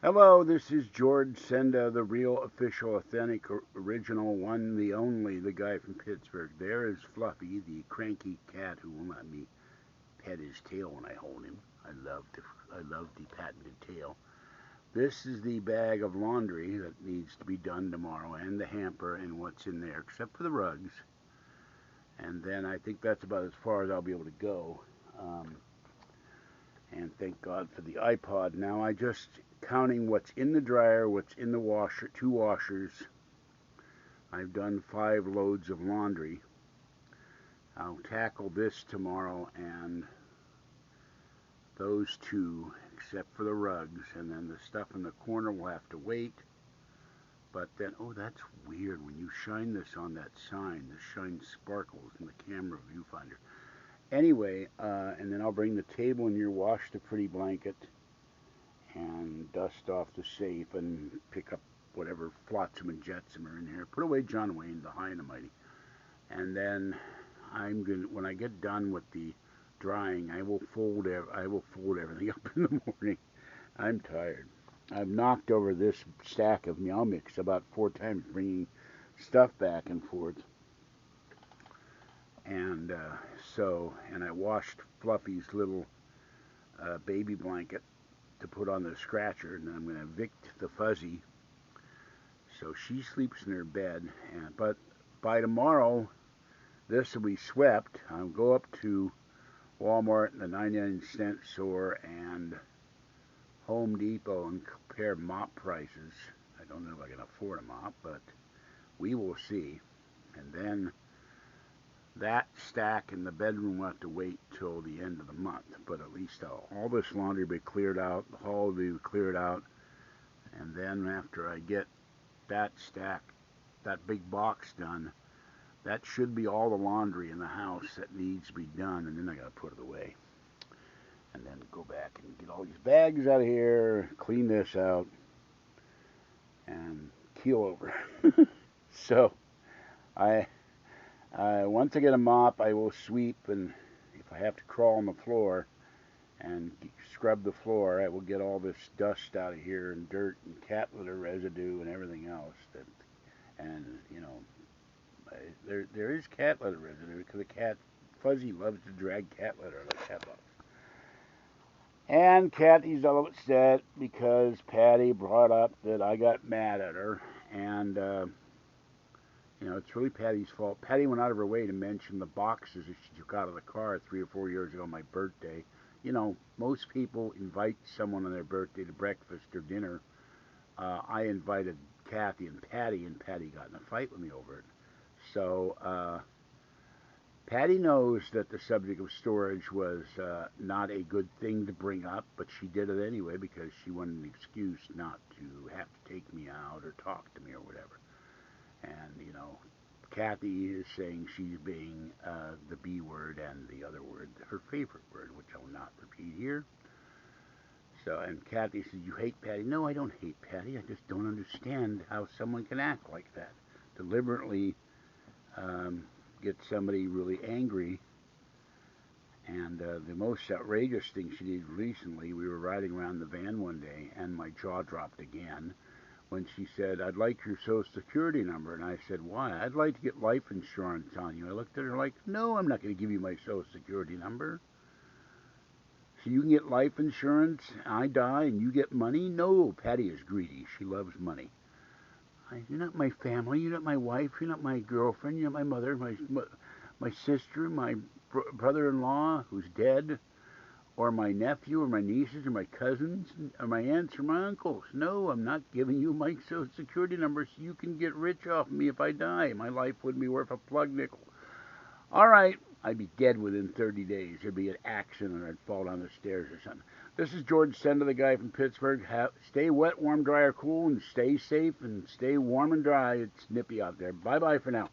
Hello, this is George Senda, the real, official, authentic, original one, the only, the guy from Pittsburgh. There is Fluffy, the cranky cat who will let me pet his tail when I hold him. I love the patented tail. This is the bag of laundry that needs to be done tomorrow, and the hamper and what's in there, except for the rugs. And then I think that's about as far as I'll be able to go. Um, and thank God for the iPod. Now I just counting what's in the dryer, what's in the washer, two washers. I've done 5 loads of laundry. I'll tackle this tomorrow and those two, except for the rugs, and then the stuff in the corner will have to wait. But then, oh, that's weird. When you shine this on that sign, the shine sparkles in the camera viewfinder. Anyway, and then I'll bring the table in here, wash the pretty blanket, and dust off the safe, and pick up whatever flotsam and jetsam are in here. Put away John Wayne, the high and the mighty. And then when I get done with the drying, I will fold everything up in the morning. I'm tired. I've knocked over this stack of meow mix about 4 times, bringing stuff back and forth. And and I washed Fluffy's little baby blanket to put on the scratcher, and then I'm going to evict the Fuzzy so she sleeps in her bed. But by tomorrow, this will be swept. I'll go up to Walmart and the 99-cent store and Home Depot and compare mop prices. I don't know if I can afford a mop, but we will see. And then that stack in the bedroom will have to wait till the end of the month. But at least all this laundry will be cleared out, the hall will be cleared out, and then after I get that stack, that big box done, that should be all the laundry in the house that needs to be done, and then I gotta put it away. And then go back and get all these bags out of here, clean this out, and keel over. So I once I get a mop, I will sweep, and if I have to crawl on the floor and scrub the floor, I will get all this dust out of here and dirt and cat litter residue and everything else. And there is cat litter residue because the cat Fuzzy loves to drag cat litter out of the cat box. And Kathy's all upset because Patty brought up that I got mad at her, and it's really Patty's fault. Patty went out of her way to mention the boxes that she took out of the car 3 or 4 years ago on my birthday. Most people invite someone on their birthday to breakfast or dinner. I invited Kathy and Patty got in a fight with me over it. So Patty knows that the subject of storage was not a good thing to bring up, but she did it anyway because she wanted an excuse not to have to take me out or talk to me or whatever. And, Kathy is saying she's being the B word and the other word, her favorite word, which I will not repeat here. So, and Kathy says, "You hate Patty." No, I don't hate Patty. I just don't understand how someone can act like that. Deliberately um, get somebody really angry. And the most outrageous thing she did recently, we were riding around the van one day, and my jaw dropped again when she said, "I'd like your social security number." And I said, "Why?" "I'd like to get life insurance on you." I looked at her like, "No, I'm not going to give you my social security number. So you can get life insurance, I die, and you get money?" No, Patty is greedy. She loves money. You're not my family. You're not my wife. You're not my girlfriend. You're not my mother, my sister, my brother-in-law who's dead, or my nephew, or my nieces, or my cousins, or my aunts, or my uncles. No, I'm not giving you my social security number so you can get rich off me if I die. My life wouldn't be worth a plug nickel. All right, I'd be dead within 30 days. There'd be an accident or I'd fall down the stairs or something. This is George Senda, the guy from Pittsburgh. Stay wet, warm, dry, or cool, and stay safe and stay warm and dry. It's nippy out there. Bye-bye for now.